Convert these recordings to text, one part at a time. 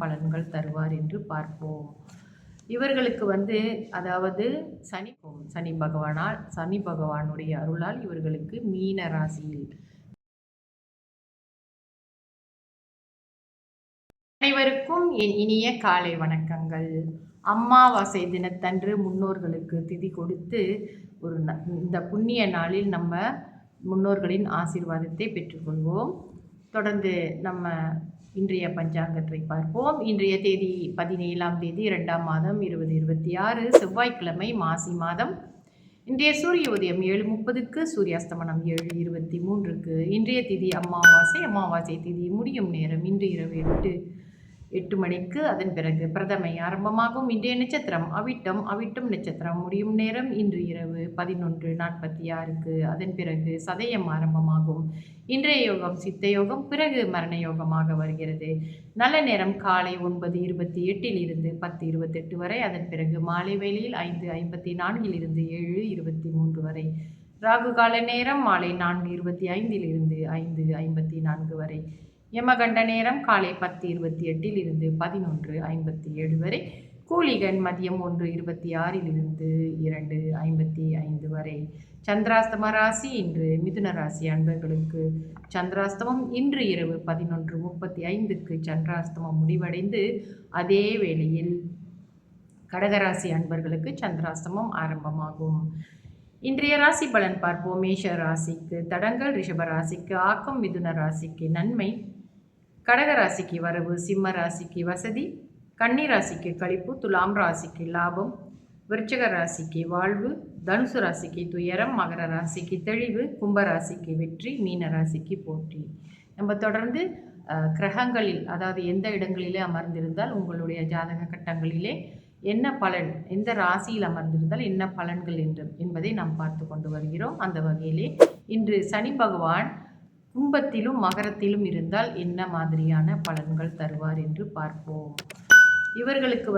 பலன்கள் தருவார் என்று பார்ப்போம். இவர்களுக்கு அதாவது சனி பகவானுடைய அருளால் இவர்களுக்கு மீன ராசியில். அனைவருக்கும் என் இனிய காலை வணக்கங்கள். அமாவாசை தினத்தன்று முன்னோர்களுக்கு திதி கொடுத்து இந்த புண்ணிய நாளில் நம்ம முன்னோர்களின் ஆசீர்வாதத்தை பெற்றுக்கொள்வோம். தொடர்ந்து நம்ம இன்றைய பஞ்சாங்கத்தை பார்ப்போம். இன்றைய தேதி 17ஆம் தேதி 2ஆம் மாதம் 2026 செவ்வாய்க்கிழமை மாசி மாதம். இன்றைய சூரிய உதயம் 7:30க்கு, சூரியாஸ்தமனம் 7:23க்கு. இன்றைய திதி அமாவாசை திதி முடியும் நேரம் இன்று இரவு 8 மணிக்கு. அதன் பிறகு பிரதமை ஆரம்பமாகும். இன்றைய நட்சத்திரம் அவிட்டம் நட்சத்திரம் முடியும் நேரம் இன்று இரவு 11:46க்கு. அதன் பிறகு சதயம் ஆரம்பமாகும். இன்றைய யோகம் சித்த யோகம், பிறகு மரண யோகமாக வருகிறது. நல்ல நேரம் காலை 9:28 10:28 வரை. அதன் பிறகு மாலை வேளையில் 5:54 7:23 வரை. ராகு கால நேரம் மாலை 4:25 5:54 வரை. யமகண்ட நேரம் காலை 10:28 11:57 வரை. கூலிகன் மதியம் 1:26 2:55 வரை. சந்திராஸ்தம ராசி இன்று மிதுன ராசி அன்பர்களுக்கு சந்திராஸ்தமம் இன்று இரவு 11:35க்கு சந்திராஸ்தமம் முடிவடைந்து, அதே வேளையில் கடகராசி அன்பர்களுக்கு சந்திராஸ்தமம் ஆரம்பமாகும். இன்றைய ராசி பலன் பார்ப்போம். மேஷ ராசிக்கு தடங்கள், ரிஷப ராசிக்கு ஆக்கம், மிதுன ராசிக்கு நன்மை, கடக ராசிக்கு வரவு, சிம்ம ராசிக்கு வசதி, கன்னி ராசிக்கு கழிப்பு, துலாம் ராசிக்கு லாபம், விருச்சிக ராசிக்கு வாழ்வு, தனுசு ராசிக்கு துயரம், மகர ராசிக்கு தெளிவு, கும்ப ராசிக்கு வெற்றி, மீன ராசிக்கு போற்றி. நம்ம தொடர்ந்து கிரகங்களில், அதாவது எந்த இடங்களிலே அமர்ந்திருந்தால் உங்களுடைய ஜாதக கட்டங்களிலே என்ன பலன், எந்த ராசியில் அமர்ந்திருந்தால் என்ன பலன்கள் என்பதை நாம் பார்த்து கொண்டு வருகிறோம். அந்த வகையிலே இன்று சனி பகவான் கும்பத்திலும் மகரத்திலும் இருந்தால் என்ன மாதிரியான பலன்கள் தருவார் என்று பார்ப்போம். இவர்களுக்கு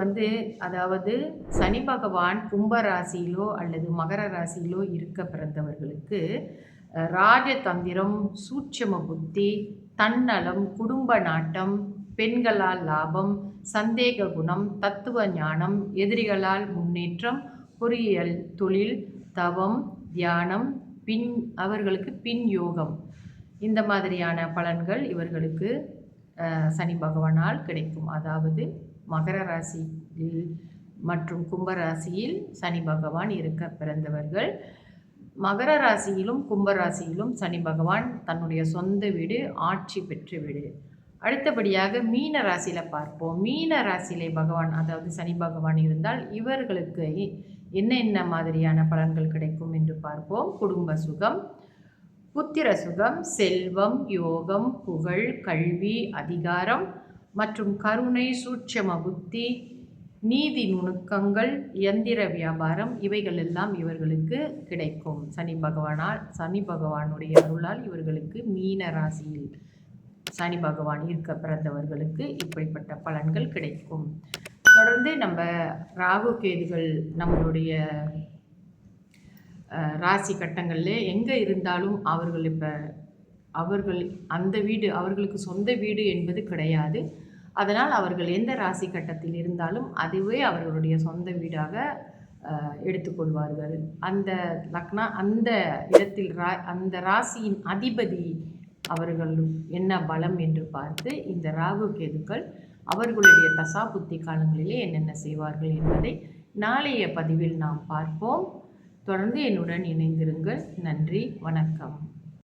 அதாவது சனி பகவான் கும்ப ராசியிலோ அல்லது மகர ராசியிலோ இருக்க பிறந்தவர்களுக்கு ராஜதந்திரம், சூட்சம புத்தி, தன்னலம், குடும்ப நாட்டம், பெண்களால் லாபம், சந்தேக குணம், தத்துவ ஞானம், எதிரிகளால் முன்னேற்றம், பொறியியல், தொழில், தவம், தியானம், அவர்களுக்கு பின் யோகம், இந்த மாதிரியான பலன்கள் இவர்களுக்கு சனி பகவானால் கிடைக்கும். அதாவது மகர ராசியில் மற்றும் கும்பராசியில் சனி பகவான் இருக்க பிறந்தவர்கள், மகர ராசியிலும் கும்பராசியிலும் சனி பகவான் தன்னுடைய சொந்த வீடு, ஆட்சி பெற்ற வீடு. அடுத்தபடியாக மீன ராசியில் பார்ப்போம். மீன ராசியிலே பகவான், அதாவது சனி பகவான் இருந்தால் இவர்களுக்கு என்ன மாதிரியான பலன்கள் கிடைக்கும் என்று பார்ப்போம். குடும்ப சுகம், புத்திர சுகம், செல்வம், யோகம், புகழ், கல்வி, அதிகாரம் மற்றும் கருணை, சூட்சம புத்தி, நீதி நுணுக்கங்கள், இயந்திர வியாபாரம், இவைகள் எல்லாம் இவர்களுக்கு கிடைக்கும். சனி பகவானுடைய அருளால் இவர்களுக்கு மீன ராசியில் சனி பகவான் இருக்க பிறந்தவர்களுக்கு இப்படிப்பட்ட பலன்கள் கிடைக்கும். தொடர்ந்து நம்ம ராகு கேதுகள் நம்மளுடைய ராசி கட்டங்களில் எங்கே இருந்தாலும் அவர்கள் அந்த வீடு அவர்களுக்கு சொந்த வீடு என்பது கிடையாது. அதனால் அவர்கள் எந்த ராசி கட்டத்தில் இருந்தாலும் அதுவே அவர்களுடைய சொந்த வீடாக எடுத்துக்கொள்வார்கள். அந்த அந்த இடத்தில் அந்த ராசியின் அதிபதி அவர்கள் என்ன பலம் என்று பார்த்து இந்த ராகு கேதுக்கள் அவர்களுடைய தசா புத்தி காலங்களிலே என்னென்ன செய்வார்கள் என்பதை நாளைய பதிவில் நாம் பார்ப்போம். தொடர்ந்து என்னுடன் இணைந்திருங்கள். நன்றி, வணக்கம்.